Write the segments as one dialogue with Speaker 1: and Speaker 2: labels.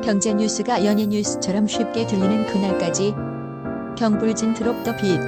Speaker 1: 경제 뉴스가 연예 뉴스처럼 쉽게 들리는 그날까지 경불진 드롭 더 빗.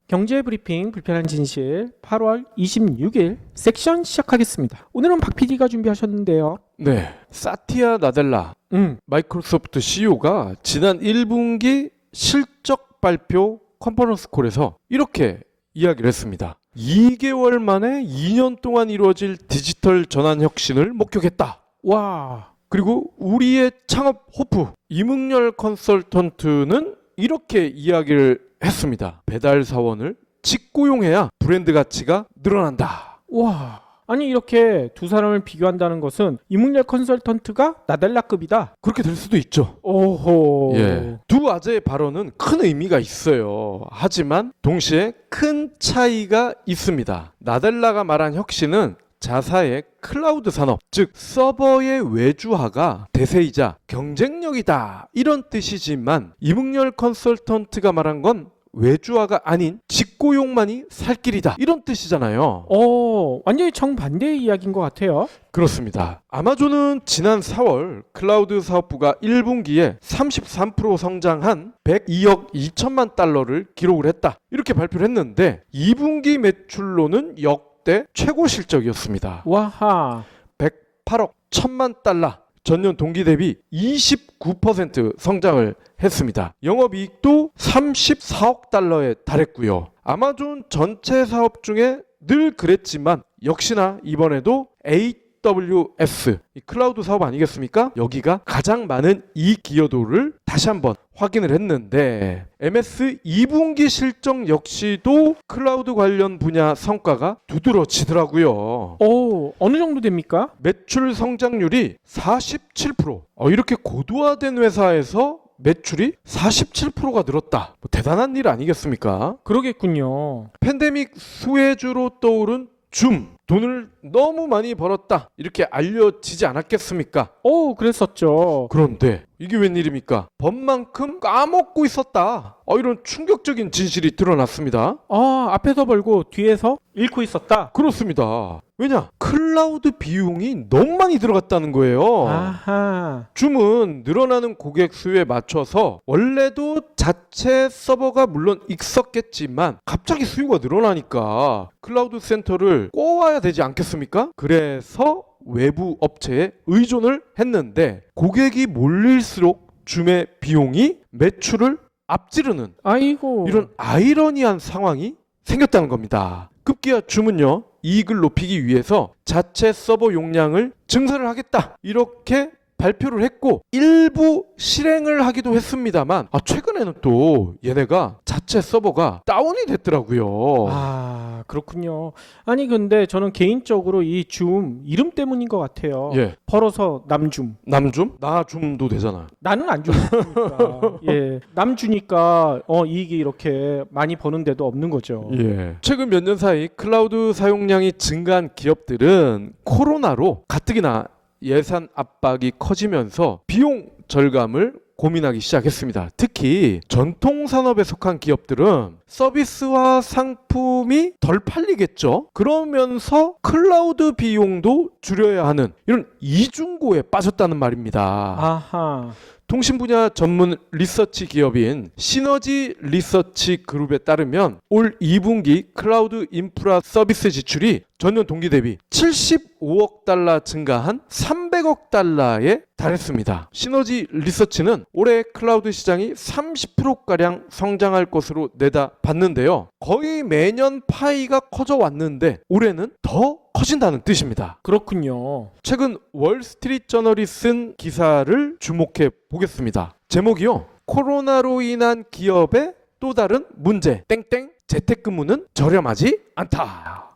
Speaker 2: 경제 브리핑 불편한 진실 8월 26일 섹션 시작하겠습니다. 오늘은 박 PD가 준비하셨는데요.
Speaker 3: 네, 사티아 나델라 마이크로소프트 CEO가 지난 1분기 실적 발표 컨퍼런스 콜에서 이렇게 이야기를 했습니다. 2개월 만에 2년 동안 이루어질 디지털 전환 혁신을 목격했다.
Speaker 2: 와,
Speaker 3: 그리고 우리의 창업 호프 이문열 컨설턴트는 이렇게 이야기를 했습니다. 배달 사원을 직고용해야 브랜드 가치가 늘어난다.
Speaker 2: 와. 아니 이렇게 두 사람을 비교한다는 것은 이문열 컨설턴트가 나달라급이다.
Speaker 3: 그렇게 될 수도 있죠.
Speaker 2: 오호.
Speaker 3: 예. 두 아재의 발언은 큰 의미가 있어요. 하지만 동시에 큰 차이가 있습니다. 나델라가 말한 혁신은 자사의 클라우드 산업, 즉 서버의 외주화가 대세이자 경쟁력이다, 이런 뜻이지만 이문열 컨설턴트가 말한 건 외주화가 아닌 직고용만이 살 길이다, 이런 뜻이잖아요.
Speaker 2: 완전히 정반대의 이야기인 것 같아요.
Speaker 3: 그렇습니다. 아마존은 지난 4월 클라우드 사업부가 1분기에 33% 성장한 102억 2천만 달러를 기록을 했다, 이렇게 발표를 했는데 2분기 매출로는 역대 최고 실적이었습니다.
Speaker 2: 와하.
Speaker 3: 108억 1천만 달러, 전년 동기 대비 29% 성장을 했습니다. 영업이익도 34억 달러에 달했고요. 아마존 전체 사업 중에 늘 그랬지만 역시나 이번에도 AWS, 이 클라우드 사업 아니겠습니까? 여기가 가장 많은 이익 기여도를 다시 한번 확인을 했는데 MS 2분기 실적 역시도 클라우드 관련 분야 성과가 두드러지더라고요.
Speaker 2: 어느 정도 됩니까?
Speaker 3: 매출 성장률이 47%. 이렇게 고도화된 회사에서 매출이 47%가 늘었다. 대단한 일 아니겠습니까?
Speaker 2: 그러겠군요.
Speaker 3: 팬데믹 수혜주로 떠오른 줌, 돈을 너무 많이 벌었다, 이렇게 알려지지 않았겠습니까?
Speaker 2: 그랬었죠.
Speaker 3: 그런데 이게 웬일입니까? 번만큼 까먹고 있었다. 이런 충격적인 진실이 드러났습니다.
Speaker 2: 앞에서 벌고 뒤에서 잃고 있었다.
Speaker 3: 그렇습니다. 왜냐? 클라우드 비용이 너무 많이 들어갔다는 거예요.
Speaker 2: 아하.
Speaker 3: 줌은 늘어나는 고객 수요에 맞춰서 원래도 자체 서버가 물론 있었겠지만 갑자기 수요가 늘어나니까 클라우드 센터를 꼬아야 되지 않겠습니까? 그래서 외부 업체에 의존을 했는데 고객이 몰릴수록 줌의 비용이 매출을 앞지르는
Speaker 2: 아이고.
Speaker 3: 이런 아이러니한 상황이 생겼다는 겁니다. 급기야 줌은요, 이익을 높이기 위해서 자체 서버 용량을 증설을 하겠다, 이렇게 발표를 했고 일부 실행을 하기도 했습니다만 최근에는 또 얘네가 자체 서버가 다운이 됐더라고요.
Speaker 2: 그렇군요. 아니 근데 저는 개인적으로 이 줌 이름 때문인 것 같아요.
Speaker 3: 예.
Speaker 2: 벌어서 남줌.
Speaker 3: 남줌? 나줌도 되잖아.
Speaker 2: 나는 안 주니까. 예. 남주니까 이익이 이렇게 많이 버는데도 없는 거죠.
Speaker 3: 예. 최근 몇 년 사이 클라우드 사용량이 증가한 기업들은 코로나로 가뜩이나 예산 압박이 커지면서 비용 절감을 고민하기 시작했습니다. 특히 전통 산업에 속한 기업들은 서비스와 상품이 덜 팔리겠죠. 그러면서 클라우드 비용도 줄여야 하는 이런 이중고에 빠졌다는 말입니다.
Speaker 2: 아하.
Speaker 3: 통신 분야 전문 리서치 기업인 시너지 리서치 그룹에 따르면 올 2분기 클라우드 인프라 서비스 지출이 전년 동기 대비 75억 달러 증가한 300억 달러에 달했습니다. 시너지 리서치는 올해 클라우드 시장이 30%가량 성장할 것으로 내다봤는데요. 거의 매년 파이가 커져 왔는데 올해는 더 커진다는 뜻입니다.
Speaker 2: 그렇군요.
Speaker 3: 최근 월스트리트저널이 쓴 기사를 주목해 보겠습니다. 제목이요, 코로나로 인한 기업의 또 다른 문제 땡땡, 재택근무는 저렴하지 않다.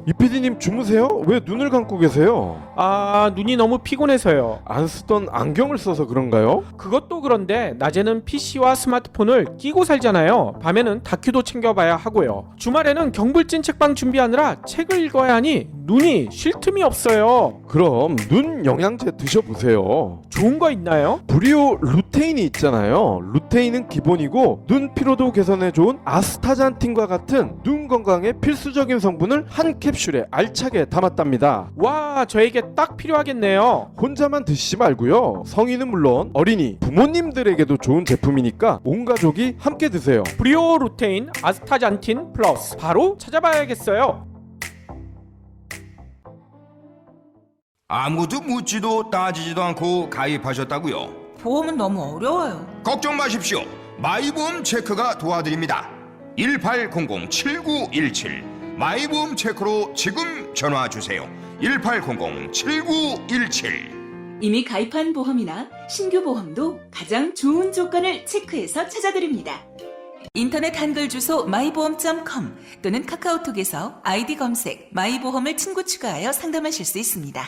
Speaker 3: 이 PD님 주무세요? 왜 눈을 감고 계세요?
Speaker 2: 아, 눈이 너무 피곤해서요.
Speaker 3: 안 쓰던 안경을 써서 그런가요?
Speaker 2: 그것도 그런데 낮에는 PC와 스마트폰을 끼고 살잖아요. 밤에는 다큐도 챙겨봐야 하고요. 주말에는 경불진 책방 준비하느라 책을 읽어야 하니 눈이 쉴 틈이 없어요.
Speaker 3: 그럼 눈 영양제 드셔보세요.
Speaker 2: 좋은 거 있나요?
Speaker 3: 브리오 루테인이 있잖아요. 루테인은 기본이고 눈 피로도 개선에 좋은 아스타잔틴과 같은 눈 건강에 필수적인 성분을 한 캡슐에 알차게 담았답니다.
Speaker 2: 와, 저에게 딱 필요하겠네요.
Speaker 3: 혼자만 드시지 말고요. 성인은 물론 어린이, 부모님들에게도 좋은 제품이니까 온 가족이 함께 드세요.
Speaker 2: 브리오 루테인 아스타잔틴 플러스 바로 찾아봐야겠어요.
Speaker 4: 아무도 묻지도 따지지도 않고 가입하셨다고요?
Speaker 5: 보험은 너무 어려워요.
Speaker 4: 걱정 마십시오. 마이보험 체크가 도와드립니다. 1800-7917 마이보험 체크로 지금 전화 주세요. 1800-7917
Speaker 6: 이미 가입한 보험이나 신규 보험도 가장 좋은 조건을 체크해서 찾아드립니다.
Speaker 5: 인터넷 한글 주소 마이보험.com 또는 카카오톡에서 아이디 검색 마이보험을 친구 추가하여 상담하실 수 있습니다.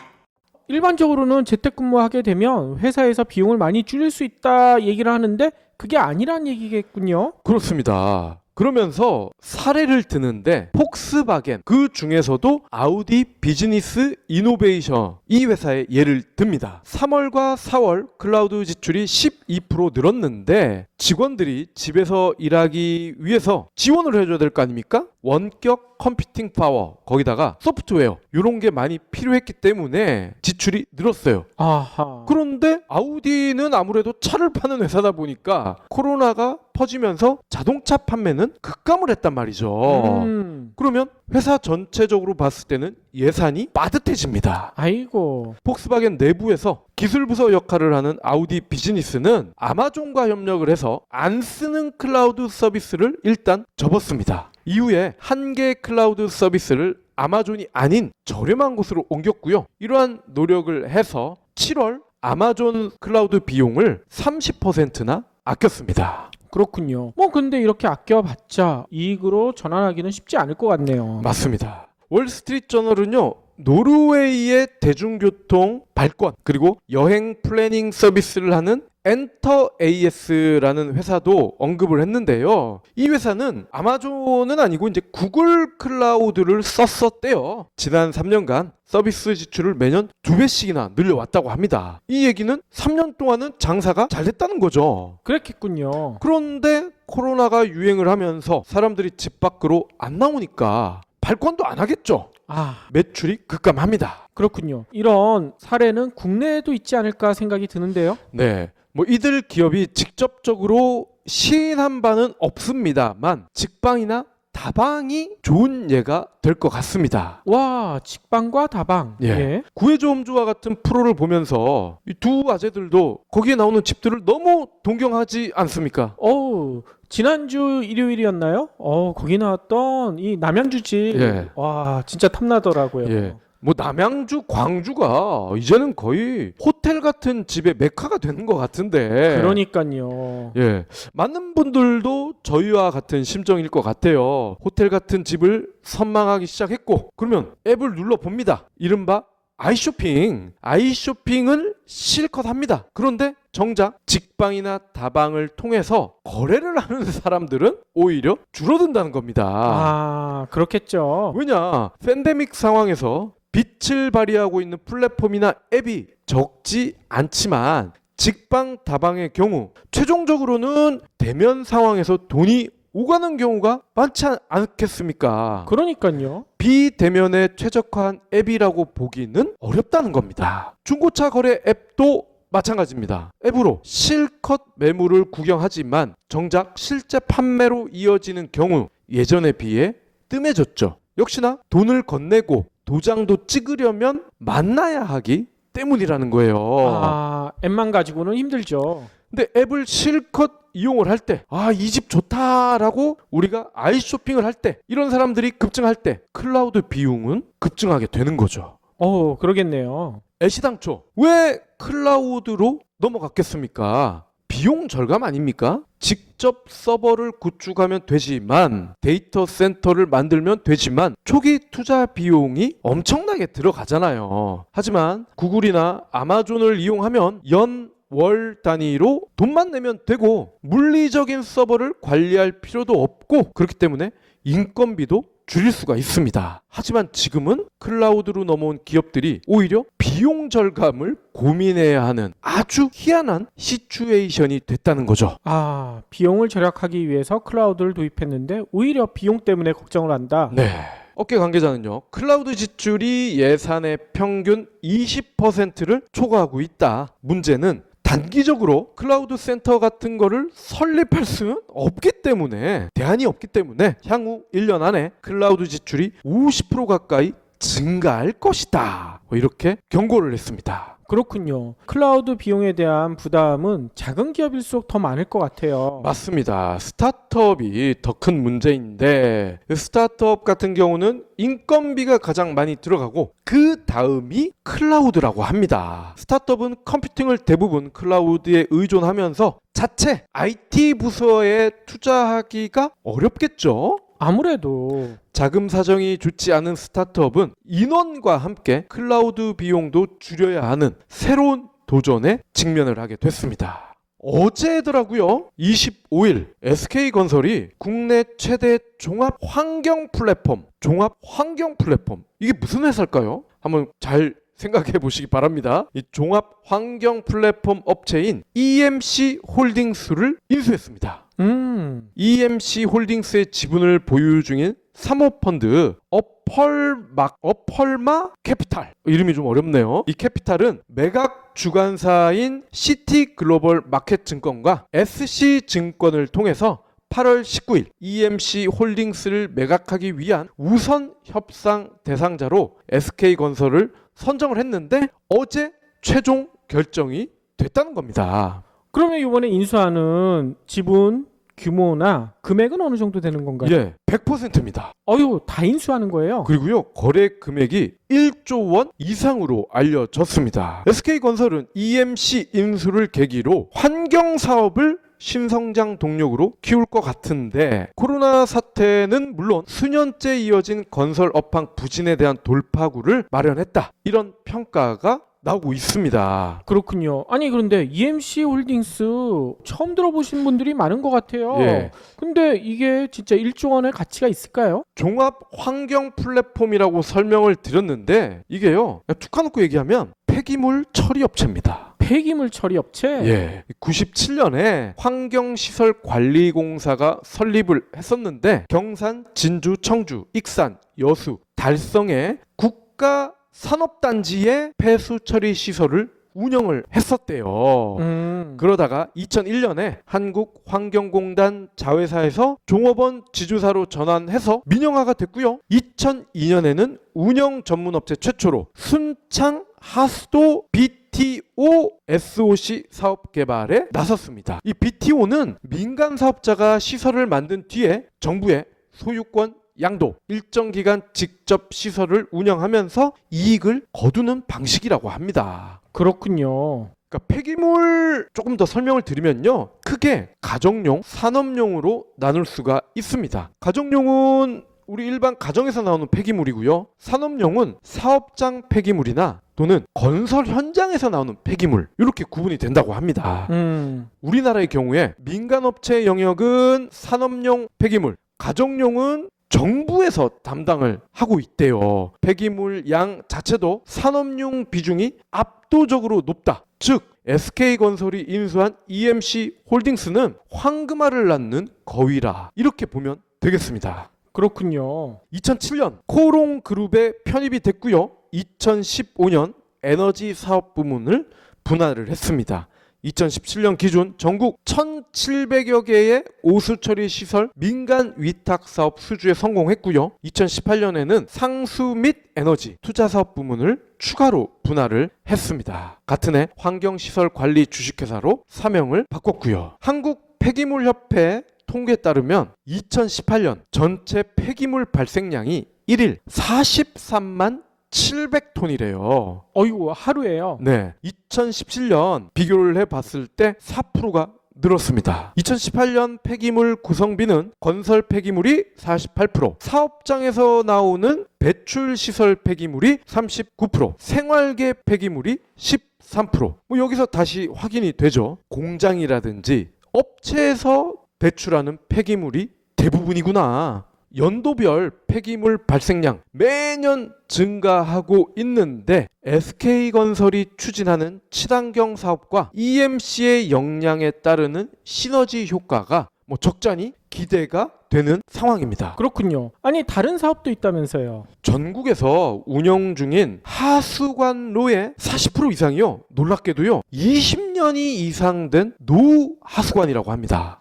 Speaker 2: 일반적으로는 재택근무하게 되면 회사에서 비용을 많이 줄일 수 있다 얘기를 하는데 그게 아니란 얘기겠군요.
Speaker 3: 그렇습니다. 그러면서 사례를 드는데 폭스바겐, 그 중에서도 아우디 비즈니스 이노베이션, 이 회사의 예를 듭니다. 3월과 4월 클라우드 지출이 12% 늘었는데 직원들이 집에서 일하기 위해서 지원을 해줘야 될 거 아닙니까? 원격 컴퓨팅 파워, 거기다가 소프트웨어, 이런 게 많이 필요했기 때문에 지출이 늘었어요.
Speaker 2: 아하.
Speaker 3: 그런데 아우디는 아무래도 차를 파는 회사다 보니까 코로나가 퍼지면서 자동차 판매는 급감을 했단 말이죠. 그러면 회사 전체적으로 봤을 때는 예산이 빠듯해집니다.
Speaker 2: 아이고.
Speaker 3: 폭스바겐 내부에서 기술부서 역할을 하는 아우디 비즈니스는 아마존과 협력을 해서 안 쓰는 클라우드 서비스를 일단 접었습니다. 이후에 한 개의 클라우드 서비스를 아마존이 아닌 저렴한 곳으로 옮겼고요. 이러한 노력을 해서 7월 아마존 클라우드 비용을 30%나 아꼈습니다.
Speaker 2: 그렇군요. 뭐 근데 이렇게 아껴봤자 이익으로 전환하기는 쉽지 않을 것 같네요.
Speaker 3: 맞습니다. 월스트리트저널은요, 노르웨이의 대중교통 발권 그리고 여행 플래닝 서비스를 하는 엔터 AS라는 회사도 언급을 했는데요. 이 회사는 아마존은 아니고 이제 구글 클라우드를 썼었대요. 지난 3년간 서비스 지출을 매년 2배씩이나 늘려왔다고 합니다. 이 얘기는 3년 동안은 장사가 잘 됐다는 거죠.
Speaker 2: 그랬겠군요.
Speaker 3: 그런데 코로나가 유행을 하면서 사람들이 집 밖으로 안 나오니까 발권도 안 하겠죠.
Speaker 2: 아,
Speaker 3: 매출이 급감합니다.
Speaker 2: 그렇군요. 이런 사례는 국내에도 있지 않을까 생각이 드는데요.
Speaker 3: 네, 뭐 이들 기업이 직접적으로 시인한 바는 없습니다만 직방이나 다방이 좋은 예가 될 것 같습니다.
Speaker 2: 와, 직방과 다방.
Speaker 3: 예. 구해조험주와 같은 프로를 보면서 이 두 아재들도 거기에 나오는 집들을 너무 동경하지 않습니까?
Speaker 2: 어우, 지난주 일요일이었나요? 거기 나왔던 이 남양주집.
Speaker 3: 예.
Speaker 2: 와, 진짜 탐나더라고요.
Speaker 3: 예. 뭐 남양주, 광주가 이제는 거의 호텔 같은 집의 메카가 되는 것 같은데.
Speaker 2: 그러니까요.
Speaker 3: 예, 많은 분들도 저희와 같은 심정일 것 같아요. 호텔 같은 집을 선망하기 시작했고, 그러면 앱을 눌러봅니다. 이른바 아이쇼핑. 아이쇼핑을 실컷 합니다. 그런데 정작 직방이나 다방을 통해서 거래를 하는 사람들은 오히려 줄어든다는 겁니다.
Speaker 2: 아, 그렇겠죠.
Speaker 3: 왜냐, 팬데믹 상황에서 빛을 발휘하고 있는 플랫폼이나 앱이 적지 않지만 직방 다방의 경우 최종적으로는 대면 상황에서 돈이 오가는 경우가 많지 않겠습니까?
Speaker 2: 그러니까요.
Speaker 3: 비대면에 최적화한 앱이라고 보기는 어렵다는 겁니다. 중고차 거래 앱도 마찬가지입니다. 앱으로 실컷 매물을 구경하지만 정작 실제 판매로 이어지는 경우 예전에 비해 뜸해졌죠. 역시나 돈을 건네고 도장도 찍으려면 만나야 하기 때문이라는 거예요.
Speaker 2: 아, 앱만 가지고는 힘들죠.
Speaker 3: 근데 앱을 실컷 이용을 할 때, 이 집 좋다라고 우리가 아이쇼핑을 할 때, 이런 사람들이 급증할 때 클라우드 비용은 급증하게 되는 거죠.
Speaker 2: 그러겠네요.
Speaker 3: 애시당초 왜 클라우드로 넘어갔겠습니까? 비용 절감 아닙니까? 직접 서버를 구축하면 되지만 데이터 센터를 만들면 되지만 초기 투자 비용이 엄청나게 들어가잖아요. 하지만 구글이나 아마존을 이용하면 월 단위로 돈만 내면 되고 물리적인 서버를 관리할 필요도 없고 그렇기 때문에 인건비도 줄일 수가 있습니다. 하지만 지금은 클라우드로 넘어온 기업들이 오히려 비용 절감을 고민해야 하는 아주 희한한 시츄에이션이 됐다는 거죠.
Speaker 2: 비용을 절약하기 위해서 클라우드를 도입했는데 오히려 비용 때문에 걱정을 한다.
Speaker 3: 네. 업계 관계자는요, 클라우드 지출이 예산의 평균 20%를 초과하고 있다. 문제는 단기적으로 클라우드 센터 같은 거를 설립할 수는 없기 때문에, 대안이 없기 때문에 향후 1년 안에 클라우드 지출이 50% 가까이 증가할 것이다. 이렇게 경고를 했습니다.
Speaker 2: 그렇군요. 클라우드 비용에 대한 부담은 작은 기업일수록 더 많을 것 같아요.
Speaker 3: 맞습니다. 스타트업이 더 큰 문제인데 스타트업 같은 경우는 인건비가 가장 많이 들어가고 그 다음이 클라우드라고 합니다. 스타트업은 컴퓨팅을 대부분 클라우드에 의존하면서 자체 IT 부서에 투자하기가 어렵겠죠?
Speaker 2: 아무래도
Speaker 3: 자금 사정이 좋지 않은 스타트업은 인원과 함께 클라우드 비용도 줄여야 하는 새로운 도전에 직면을 하게 됐습니다. 어제더라고요. 25일 SK건설이 국내 최대 종합 환경 플랫폼 이게 무슨 회사일까요? 한번 잘 생각해 보시기 바랍니다. 이 종합 환경 플랫폼 업체인 EMC 홀딩스를 인수했습니다. EMC 홀딩스의 지분을 보유 중인 사모펀드 어펄마 캐피탈, 이름이 좀 어렵네요. 이 캐피탈은 매각 주관사인 시티글로벌 마켓증권과 SC증권을 통해서 8월 19일 EMC 홀딩스를 매각하기 위한 우선 협상 대상자로 SK건설을 선정을 했는데 어제 최종 결정이 됐다는 겁니다.
Speaker 2: 그러면 이번에 인수하는 지분 규모나 금액은 어느 정도 되는 건가요?
Speaker 3: 예, 100%입니다.
Speaker 2: 다 인수하는 거예요?
Speaker 3: 그리고요, 거래 금액이 1조 원 이상으로 알려졌습니다. SK건설은 EMC 인수를 계기로 환경 사업을 신성장 동력으로 키울 것 같은데 코로나 사태는 물론 수년째 이어진 건설 업황 부진에 대한 돌파구를 마련했다. 이런 평가가 나오고 있습니다.
Speaker 2: 그렇군요. 아니 그런데 EMC 홀딩스 처음 들어보신 분들이 많은 것 같아요.
Speaker 3: 예.
Speaker 2: 근데 이게 진짜 1조 원의 가치가 있을까요?
Speaker 3: 종합 환경 플랫폼이라고 설명을 드렸는데 이게요, 툭 까놓고 얘기하면 폐기물 처리 업체입니다.
Speaker 2: 폐기물 처리 업체?
Speaker 3: 예. 97년에 환경시설관리공사가 설립을 했었는데 경산, 진주, 청주, 익산, 여수, 달성의 국가 산업단지의 폐수 처리 시설을 운영을 했었대요. 그러다가 2001년에 한국환경공단 자회사에서 종업원 지주사로 전환해서 민영화가 됐고요. 2002년에는 운영 전문업체 최초로 순창 하수도 BTO SOC 사업 개발에 나섰습니다. 이 BTO는 민간 사업자가 시설을 만든 뒤에 정부의 소유권 양도, 일정 기간 직접 시설을 운영하면서 이익을 거두는 방식이라고 합니다.
Speaker 2: 그렇군요.
Speaker 3: 그러니까 폐기물 조금 더 설명을 드리면요, 크게 가정용, 산업용으로 나눌 수가 있습니다. 가정용은 우리 일반 가정에서 나오는 폐기물이고요. 산업용은 사업장 폐기물이나 또는 건설 현장에서 나오는 폐기물, 이렇게 구분이 된다고 합니다. 우리나라의 경우에 민간업체의 영역은 산업용 폐기물, 가정용은 정부에서 담당을 하고 있대요. 폐기물 양 자체도 산업용 비중이 압도적으로 높다. 즉 SK건설이 인수한 EMC 홀딩스는 황금알을 낳는 거위라, 이렇게 보면 되겠습니다.
Speaker 2: 그렇군요.
Speaker 3: 2007년 코롱그룹에 편입이 됐고요. 2015년 에너지 사업 부문을 분할을 했습니다. 2017년 기준 전국 1,700여 개의 오수 처리 시설 민간 위탁 사업 수주에 성공했고요. 2018년에는 상수 및 에너지 투자 사업 부문을 추가로 분할을 했습니다. 같은 해 환경시설 관리 주식회사로 사명을 바꿨고요. 한국 폐기물협회 통계에 따르면 2018년 전체 폐기물 발생량이 1일 43만 700톤이래요.
Speaker 2: 어이구, 하루에요.
Speaker 3: 네. 2017년 비교를 해봤을 때 4%가 늘었습니다. 2018년 폐기물 구성비는 건설 폐기물이 48%, 사업장에서 나오는 배출 시설 폐기물이 39%, 생활계 폐기물이 13%. 뭐 여기서 다시 확인이 되죠. 공장이라든지 업체에서 배출하는 폐기물이 대부분이구나. 연도별 폐기물 발생량 매년 증가하고 있는데 SK건설이 추진하는 친환경 사업과 EMC의 역량에 따르는 시너지 효과가 적잖이 기대가 되는 상황입니다.
Speaker 2: 그렇군요. 아니, 다른 사업도 있다면서요.
Speaker 3: 전국에서 운영 중인 하수관로의 40% 이상이요. 놀랍게도요. 20년이 이상 된 노하수관이라고 합니다.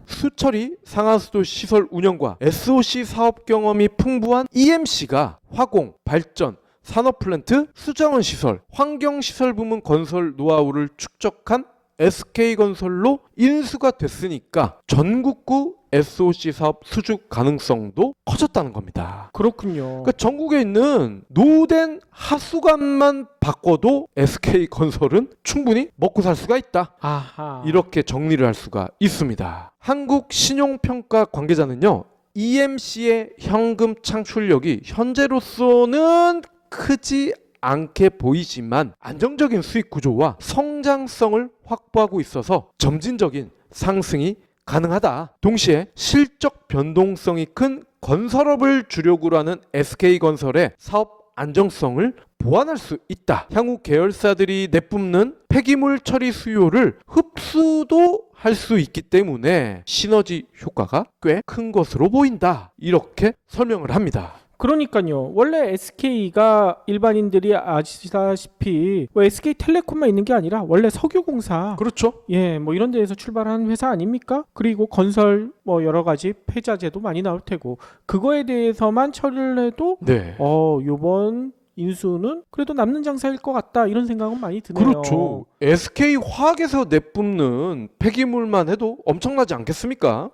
Speaker 3: 수처리, 상하수도 시설 운영과 SOC 사업 경험이 풍부한 EMC가 화공, 발전, 산업플랜트, 수자원 시설, 환경시설 부문 건설 노하우를 축적한 SK건설로 인수가 됐으니까 전국구 SOC 사업 수주 가능성도 커졌다는 겁니다.
Speaker 2: 그렇군요.
Speaker 3: 그러니까 전국에 있는 노후된 하수관만 바꿔도 SK건설은 충분히 먹고 살 수가 있다.
Speaker 2: 아하.
Speaker 3: 이렇게 정리를 할 수가 있습니다. 한국신용평가 관계자는요. EMC의 현금 창출력이 현재로서는 크지 않게 보이지만 안정적인 수익 구조와 성장성을 확보하고 있어서 점진적인 상승이 가능하다. 동시에 실적 변동성이 큰 건설업을 주력으로 하는 SK건설의 사업 안정성을 보완할 수 있다. 향후 계열사들이 내뿜는 폐기물 처리 수요를 흡수도 할 수 있기 때문에 시너지 효과가 꽤 큰 것으로 보인다. 이렇게 설명을 합니다.
Speaker 2: 그러니까요. 원래 SK가 일반인들이 아시다시피 SK텔레콤만 있는 게 아니라 원래 석유공사,
Speaker 3: 그렇죠.
Speaker 2: 예, 뭐 이런 데에서 출발한 회사 아닙니까? 그리고 건설 여러 가지 패자재도 많이 나올 테고 그거에 대해서만 처리를 해도
Speaker 3: 네.
Speaker 2: 요번 인수는 그래도 남는 장사일 것 같다 이런 생각은 많이 드네요.
Speaker 3: 그렇죠. SK화학에서 내뿜는 폐기물만 해도 엄청나지 않겠습니까?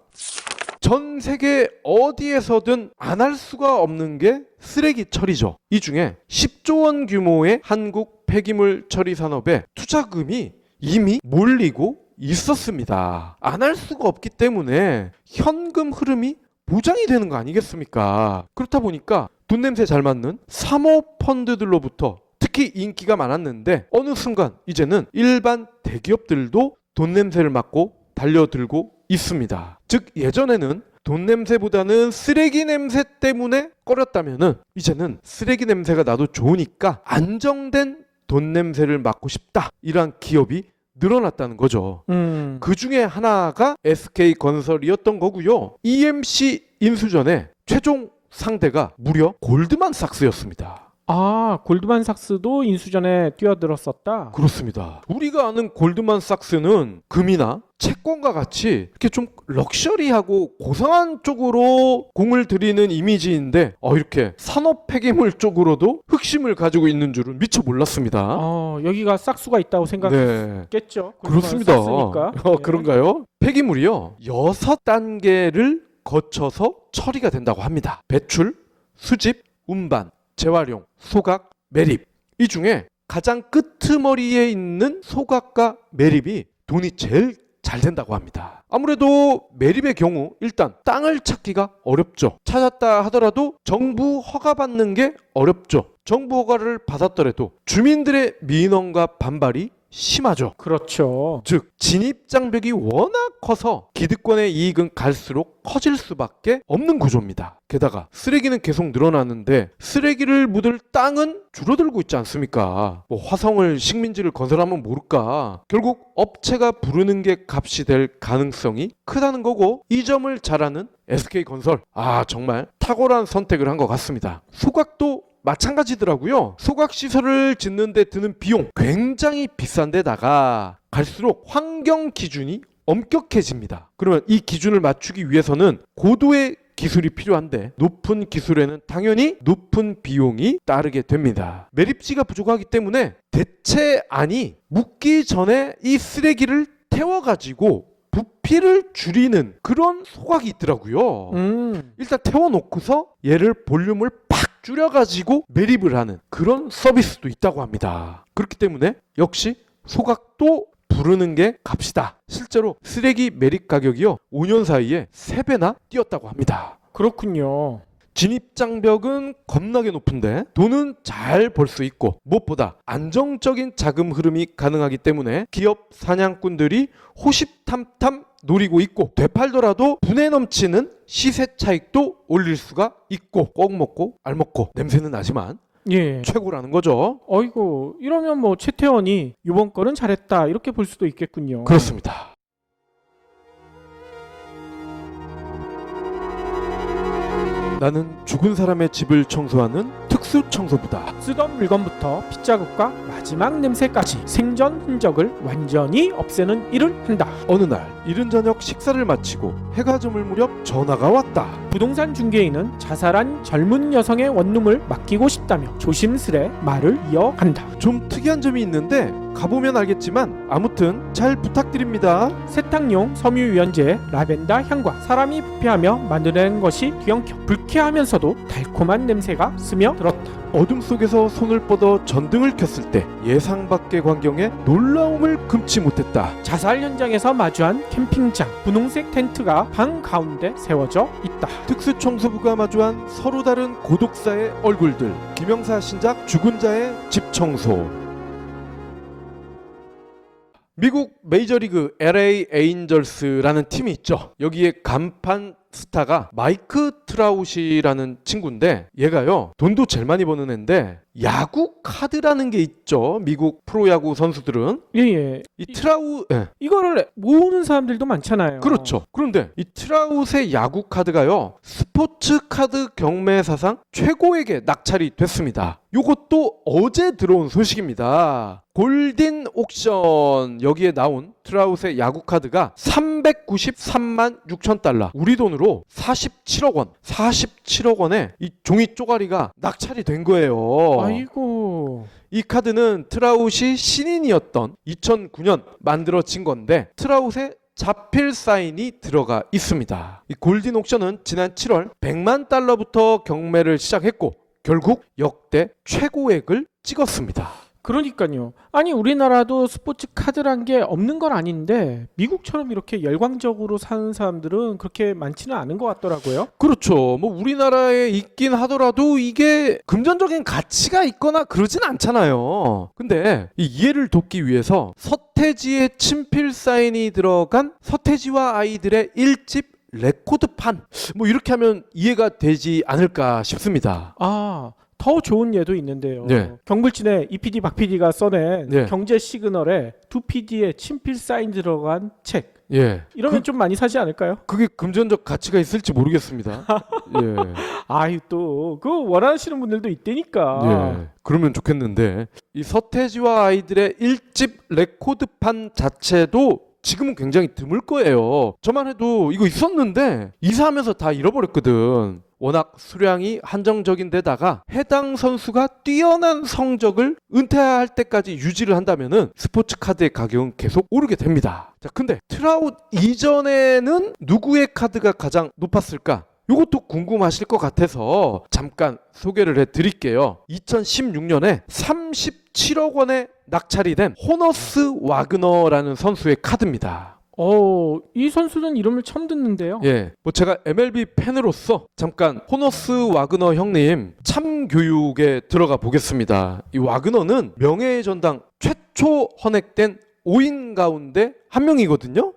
Speaker 3: 전 세계 어디에서든 안 할 수가 없는 게 쓰레기 처리죠. 이 중에 10조 원 규모의 한국 폐기물 처리 산업에 투자금이 이미 몰리고 있었습니다. 안 할 수가 없기 때문에 현금 흐름이 보장이 되는 거 아니겠습니까? 그렇다 보니까 돈 냄새 잘 맞는 사모펀드들로부터 특히 인기가 많았는데 어느 순간 이제는 일반 대기업들도 돈 냄새를 맡고 달려들고 있습니다. 즉 예전에는 돈 냄새보다는 쓰레기 냄새 때문에 꺼렸다면은 이제는 쓰레기 냄새가 나도 좋으니까 안정된 돈 냄새를 맡고 싶다. 이러한 기업이 늘어났다는 거죠. 그 중에 하나가 SK건설이었던 거고요. EMC 인수전에 최종 상대가 무려 골드만삭스였습니다.
Speaker 2: 아, 골드만삭스도 인수전에 뛰어들었었다.
Speaker 3: 그렇습니다. 우리가 아는 골드만삭스는 금이나 채권과 같이 이렇게 좀 럭셔리하고 고상한 쪽으로 공을 들이는 이미지인데 이렇게 산업 폐기물 쪽으로도 흑심을 가지고 있는 줄은 미처 몰랐습니다.
Speaker 2: 여기가 싹수가 있다고 생각했겠죠.
Speaker 3: 네. 그렇습니다.
Speaker 2: 네.
Speaker 3: 그런가요? 폐기물이요 6단계를 거쳐서 처리가 된다고 합니다. 배출, 수집, 운반, 재활용, 소각, 매립. 이 중에 가장 끄트머리에 있는 소각과 매립이 돈이 제일 잘 된다고 합니다. 아무래도 매립의 경우 일단 땅을 찾기가 어렵죠. 찾았다 하더라도 정부 허가받는 게 어렵죠. 정부 허가를 받았더라도 주민들의 민원과 반발이 심하죠.
Speaker 2: 그렇죠.
Speaker 3: 즉 진입장벽이 워낙 커서 기득권의 이익은 갈수록 커질 수밖에 없는 구조입니다. 게다가 쓰레기는 계속 늘어나는데 쓰레기를 묻을 땅은 줄어들고 있지 않습니까? 화성을 식민지를 건설하면 모를까? 결국 업체가 부르는 게 값이 될 가능성이 크다는 거고 이 점을 잘 아는 SK건설 정말 탁월한 선택을 한 것 같습니다. 소각도 마찬가지더라고요. 소각시설을 짓는데 드는 비용 굉장히 비싼데다가 갈수록 환경 기준이 엄격해집니다. 그러면 이 기준을 맞추기 위해서는 고도의 기술이 필요한데 높은 기술에는 당연히 높은 비용이 따르게 됩니다. 매립지가 부족하기 때문에 대체안이 묻기 전에 이 쓰레기를 태워가지고 부피를 줄이는 그런 소각이 있더라고요. 일단 태워놓고서 얘를 볼륨을 팍 줄여가지고 매립을 하는 그런 서비스도 있다고 합니다. 그렇기 때문에 역시 소각도 부르는 게 값이다. 실제로 쓰레기 매립 가격이요 5년 사이에 3배나 뛰었다고 합니다.
Speaker 2: 그렇군요.
Speaker 3: 진입장벽은 겁나게 높은데 돈은 잘 벌 수 있고 무엇보다 안정적인 자금 흐름이 가능하기 때문에 기업 사냥꾼들이 호시탐탐 노리고 있고 되팔더라도 분에 넘치는 시세 차익도 올릴 수가 있고 꼭 먹고 알 먹고 냄새는 나지만
Speaker 2: 예.
Speaker 3: 최고라는 거죠.
Speaker 2: 어이구, 이러면 뭐 최태원이 이번 거는 잘했다 이렇게 볼 수도 있겠군요.
Speaker 3: 그렇습니다. 나는 죽은 사람의 집을 청소하는 특수 청소부다.
Speaker 2: 쓰던 물건부터 핏자국과 마지막 냄새까지 생전 흔적을 완전히 없애는 일을 한다.
Speaker 3: 어느 날 이른 저녁 식사를 마치고 해가 저물 무렵 전화가 왔다.
Speaker 2: 부동산 중개인은 자살한 젊은 여성의 원룸을 맡기고 싶다며 조심스레 말을 이어간다.
Speaker 3: 좀 특이한 점이 있는데 가보면 알겠지만 아무튼 잘 부탁드립니다.
Speaker 2: 세탁용 섬유유연제의 라벤더 향과 사람이 부패하며 만들어낸 것이 뒤엉켜 불쾌하면서도 달콤한 냄새가 스며 들었다.
Speaker 3: 어둠 속에서 손을 뻗어 전등을 켰을 때 예상 밖의 광경에 놀라움을 금치 못했다.
Speaker 2: 자살 현장에서 마주한 캠핑장, 분홍색 텐트가 방 가운데 세워져 있다.
Speaker 3: 특수청소부가 마주한 서로 다른 고독사의 얼굴들. 김영사 신작 죽은 자의 집 청소. 미국 메이저리그 LA 에인절스라는 팀이 있죠. 여기에 간판 스타가 마이크 트라웃이라는 친구인데 얘가요 돈도 제일 많이 버는 애인데 야구 카드라는 게 있죠. 미국 프로야구 선수들은
Speaker 2: 예예.
Speaker 3: 이 트라웃
Speaker 2: 이거를 모으는 사람들도 많잖아요.
Speaker 3: 그렇죠. 그런데 이 트라웃의 야구 카드가요 스포츠 카드 경매 사상 최고액에 낙찰이 됐습니다. 요것도 어제 들어온 소식입니다. 골든 옥션 여기에 나온 트라웃의 야구 카드가 393만 6천 달러 우리 돈으로 47억 원 47억 원에 이 종이 쪼가리가 낙찰이 된 거예요.
Speaker 2: 아이고.
Speaker 3: 이 카드는 트라웃이 신인이었던 2009년 만들어진 건데 트라웃의 자필 사인이 들어가 있습니다. 이 골든 옥션은 지난 7월 100만 달러부터 경매를 시작했고 결국 역대 최고액을 찍었습니다.
Speaker 2: 그러니까요. 아니 우리나라도 스포츠 카드란 게 없는 건 아닌데 미국처럼 이렇게 열광적으로 사는 사람들은 그렇게 많지는 않은 것 같더라고요.
Speaker 3: 그렇죠. 뭐 우리나라에 있긴 하더라도 이게 금전적인 가치가 있거나 그러진 않잖아요. 근데 이 이해를 돕기 위해서 서태지의 친필 사인이 들어간 서태지와 아이들의 1집 레코드판 뭐 이렇게 하면 이해가 되지 않을까 싶습니다.
Speaker 2: 더 좋은 예도 있는데요.
Speaker 3: 네.
Speaker 2: 경불진의 이PD 박PD가 써낸
Speaker 3: 네.
Speaker 2: 경제 시그널에 두 PD의 친필 사인 들어간 책.
Speaker 3: 예.
Speaker 2: 이러면 좀 많이 사지 않을까요?
Speaker 3: 그게 금전적 가치가 있을지 모르겠습니다. 예.
Speaker 2: 아유 또 그거 원하시는 분들도 있다니까.
Speaker 3: 예. 그러면 좋겠는데 이 서태지와 아이들의 1집 레코드판 자체도 지금은 굉장히 드물 거예요. 저만 해도 이거 있었는데 이사하면서 다 잃어버렸거든. 워낙 수량이 한정적인 데다가 해당 선수가 뛰어난 성적을 은퇴할 때까지 유지를 한다면은 스포츠 카드의 가격은 계속 오르게 됩니다. 자, 근데 트라웃 이전에는 누구의 카드가 가장 높았을까? 이것도 궁금하실 것 같아서 잠깐 소개를 해드릴게요. 2016년에 37억 원에 낙찰이 된 호너스 와그너라는 선수의 카드입니다.
Speaker 2: 이 선수는 이름을 처음 듣는데요.
Speaker 3: 예, 뭐 제가 MLB 팬으로서 잠깐 호너스 와그너 형님 참교육에 들어가 보겠습니다. 이 와그너는 명예의 전당 최초 헌액된 5인 가운데 한 명이거든요.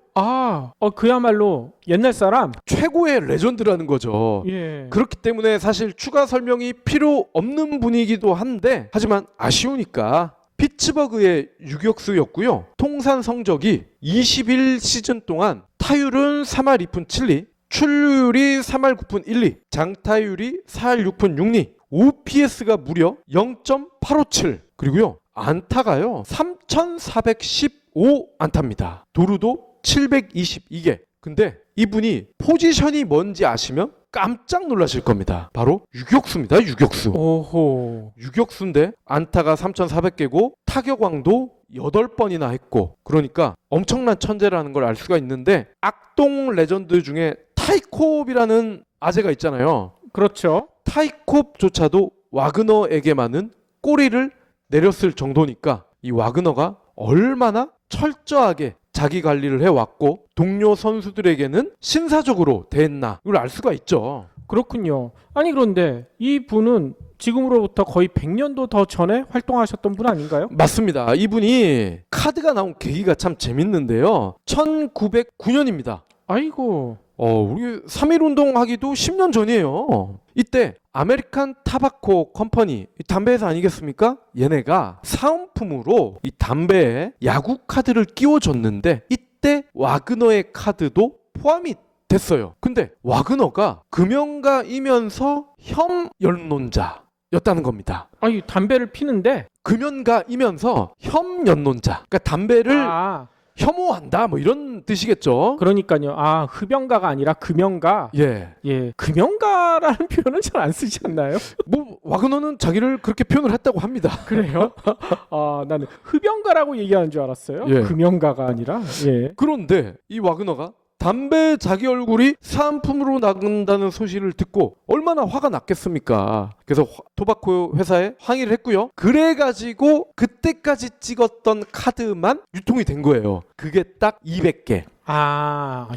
Speaker 2: 그야말로 옛날 사람.
Speaker 3: 최고의 레전드라는 거죠.
Speaker 2: 예.
Speaker 3: 그렇기 때문에 사실 추가 설명이 필요 없는 분이기도 한데 하지만 아쉬우니까 피츠버그의 유격수였고요. 통산 성적이 21 시즌 동안 타율은 3할 2푼 7리, 출루율이 3할 9푼 1리, 장타율이 4할 6푼 6리, OPS가 무려 0.857. 그리고요. 안타가요. 3,415 안타입니다. 도루도 722개. 근데 이분이 포지션이 뭔지 아시면 깜짝 놀라실 겁니다. 바로 유격수입니다. 유격수.
Speaker 2: 오호.
Speaker 3: 유격수인데 안타가 3,400개고 타격왕도 8번이나 했고 그러니까 엄청난 천재라는 걸 알 수가 있는데 악동 레전드 중에 타이콥이라는 아재가 있잖아요.
Speaker 2: 그렇죠.
Speaker 3: 타이콥조차도 와그너에게만은 꼬리를 내렸을 정도니까 이 와그너가 얼마나 철저하게 자기 관리를 해왔고 동료 선수들에게는 신사적으로 대했나 이걸 알 수가 있죠.
Speaker 2: 그렇군요. 아니 그런데 이 분은 지금으로부터 거의 100년도 더 전에 활동하셨던 분 아닌가요?
Speaker 3: 맞습니다. 이분이 카드가 나온 계기가 참 재밌는데요. 1909년입니다.
Speaker 2: 아이고.
Speaker 3: 우리 3.1 운동하기도 10년 전이에요. 이때 아메리칸 타바코 컴퍼니, 담배 회사 아니겠습니까? 얘네가 사은품으로 이 담배에 야구 카드를 끼워줬는데 이때 와그너의 카드도 포함이 됐어요. 근데 와그너가 금연가이면서 혐연론자였다는 겁니다.
Speaker 2: 아니 담배를 피는데
Speaker 3: 금연가이면서 혐연론자. 그러니까 담배를 혐오한다 뭐 이런 뜻이겠죠.
Speaker 2: 그러니까요. 흡연가가 아니라 금연가.
Speaker 3: 예.
Speaker 2: 금연가라는 표현은 잘 안 쓰지 않나요?
Speaker 3: 뭐 와그너는 자기를 그렇게 표현을 했다고 합니다.
Speaker 2: 그래요? 나는 흡연가라고 얘기하는 줄 알았어요.
Speaker 3: 예.
Speaker 2: 금연가가 아니라. 예.
Speaker 3: 그런데 이 와그너가 담배 자기 얼굴이 사은품으로 나간다는 소식을 듣고 얼마나 화가 났겠습니까? 그래서 토바코 회사에 항의를 했고요. 그래가지고 그때까지 찍었던 카드만 유통이 된 거예요. 그게 딱 200개.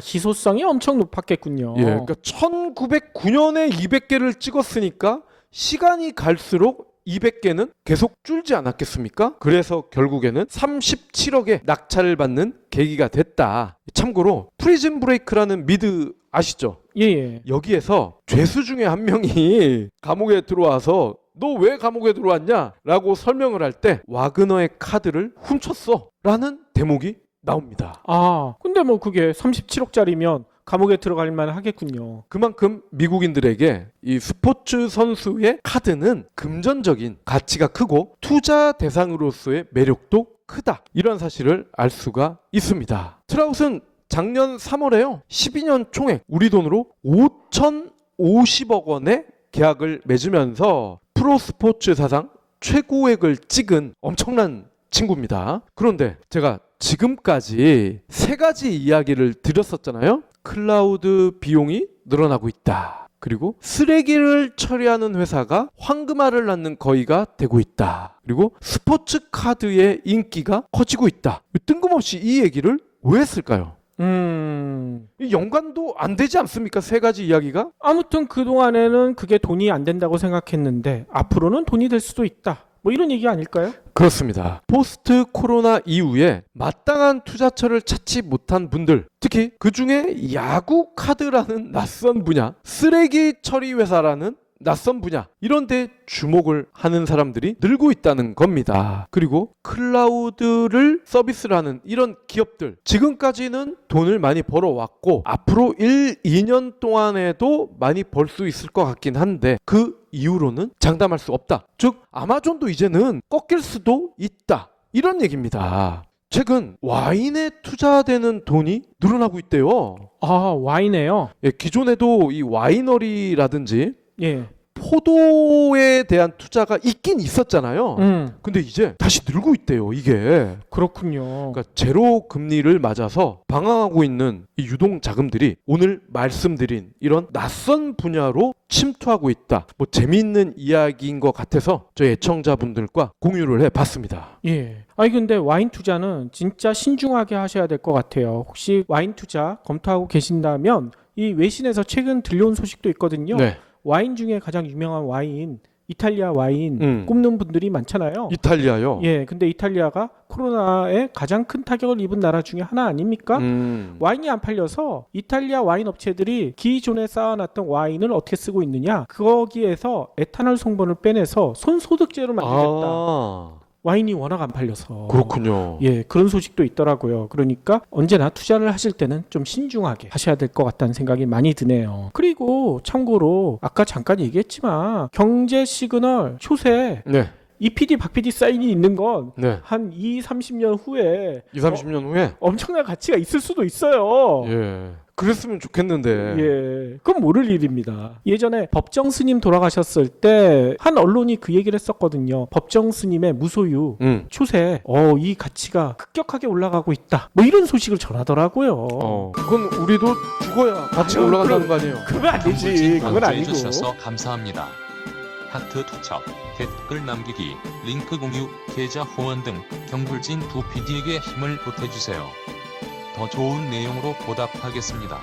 Speaker 2: 희소성이 엄청 높았겠군요.
Speaker 3: 예, 그러니까 1909년에 200개를 찍었으니까 시간이 갈수록 200개는 계속 줄지 않았겠습니까? 그래서 결국에는 37억의 낙찰을 받는 계기가 됐다. 참고로 프리즌 브레이크라는 미드 아시죠?
Speaker 2: 예.
Speaker 3: 여기에서 죄수 중에 한 명이 감옥에 들어와서 너 왜 감옥에 들어왔냐? 라고 설명을 할 때 와그너의 카드를 훔쳤어 라는 대목이 나옵니다.
Speaker 2: 근데 뭐 그게 37억짜리면 감옥에 들어갈 만 하겠군요.
Speaker 3: 그만큼 미국인들에게 이 스포츠 선수의 카드는 금전적인 가치가 크고 투자 대상으로서의 매력도 크다. 이런 사실을 알 수가 있습니다. 트라웃은 작년 3월에요. 12년 총액 우리 돈으로 5,050억 원의 계약을 맺으면서 프로스포츠 사상 최고액을 찍은 엄청난 친구입니다. 그런데 제가 지금까지 세 가지 이야기를 드렸었잖아요. 클라우드 비용이 늘어나고 있다. 그리고 쓰레기를 처리하는 회사가 황금알을 낳는 거위가 되고 있다. 그리고 스포츠 카드의 인기가 커지고 있다. 뜬금없이 이 얘기를 왜 했을까요? 이 연관도 안 되지 않습니까? 세 가지 이야기가?
Speaker 2: 아무튼 그동안에는 그게 돈이 안 된다고 생각했는데 앞으로는 돈이 될 수도 있다. 뭐 이런 얘기 아닐까요?
Speaker 3: 그렇습니다. 포스트 코로나 이후에 마땅한 투자처를 찾지 못한 분들, 특히 그중에 야구 카드라는 낯선 분야, 쓰레기 처리 회사라는 낯선 분야, 이런 데 주목을 하는 사람들이 늘고 있다는 겁니다. 그리고 클라우드를 서비스를 하는 이런 기업들, 지금까지는 돈을 많이 벌어왔고 앞으로 1, 2년 동안에도 많이 벌 수 있을 것 같긴 한데 그 이후로는 장담할 수 없다. 즉 아마존도 이제는 꺾일 수도 있다. 이런 얘기입니다. 최근 와인에 투자되는 돈이 늘어나고 있대요.
Speaker 2: 와인에요?
Speaker 3: 예, 기존에도 이 와이너리라든지
Speaker 2: 예.
Speaker 3: 포도에 대한 투자가 있긴 있었잖아요. 근데 이제 다시 늘고 있대요, 이게.
Speaker 2: 그렇군요.
Speaker 3: 그러니까 제로 금리를 맞아서 방황하고 있는 이 유동 자금들이 오늘 말씀드린 이런 낯선 분야로 침투하고 있다. 뭐 재미있는 이야기인 것 같아서 저희 애청자분들과 공유를 해봤습니다.
Speaker 2: 예. 근데 와인 투자는 진짜 신중하게 하셔야 될 것 같아요. 혹시 와인 투자 검토하고 계신다면 이 외신에서 최근 들려온 소식도 있거든요.
Speaker 3: 네.
Speaker 2: 와인 중에 가장 유명한 와인, 이탈리아 와인 꼽는 분들이 많잖아요.
Speaker 3: 이탈리아요?
Speaker 2: 예, 근데 이탈리아가 코로나에 가장 큰 타격을 입은 나라 중에 하나 아닙니까? 와인이 안 팔려서 이탈리아 와인 업체들이 기존에 쌓아놨던 와인을 어떻게 쓰고 있느냐? 거기에서 에탄올 성분을 빼내서 손소독제로 만들겠다. 와인이 워낙 안 팔려서.
Speaker 3: 그렇군요.
Speaker 2: 예, 그런 소식도 있더라고요. 그러니까 언제나 투자를 하실 때는 좀 신중하게 하셔야 될 것 같다는 생각이 많이 드네요. 그리고 참고로 아까 잠깐 얘기했지만 경제 시그널 초세
Speaker 3: 네.
Speaker 2: 이 PD 박 PD 사인이 있는 건
Speaker 3: 네.
Speaker 2: 한 30년 후에
Speaker 3: 30년 후에?
Speaker 2: 엄청난 가치가 있을 수도 있어요.
Speaker 3: 예. 그랬으면 좋겠는데.
Speaker 2: 예, 그건 모를 일입니다. 예전에 법정 스님 돌아가셨을 때 한 언론이 그 얘기를 했었거든요. 법정 스님의 무소유 초세, 이 가치가 급격하게 올라가고 있다. 뭐 이런 소식을 전하더라고요.
Speaker 3: 그건 우리도 죽어야 가치가 올라간다는 거 아니에요?
Speaker 2: 그건 안 되지. 그건 아니고.
Speaker 7: 주셔서 감사합니다. 하트 투척, 댓글 남기기, 링크 공유, 계좌 후원 등 경불진 두 PD에게 힘을 보태주세요. 더 좋은 내용으로 보답하겠습니다.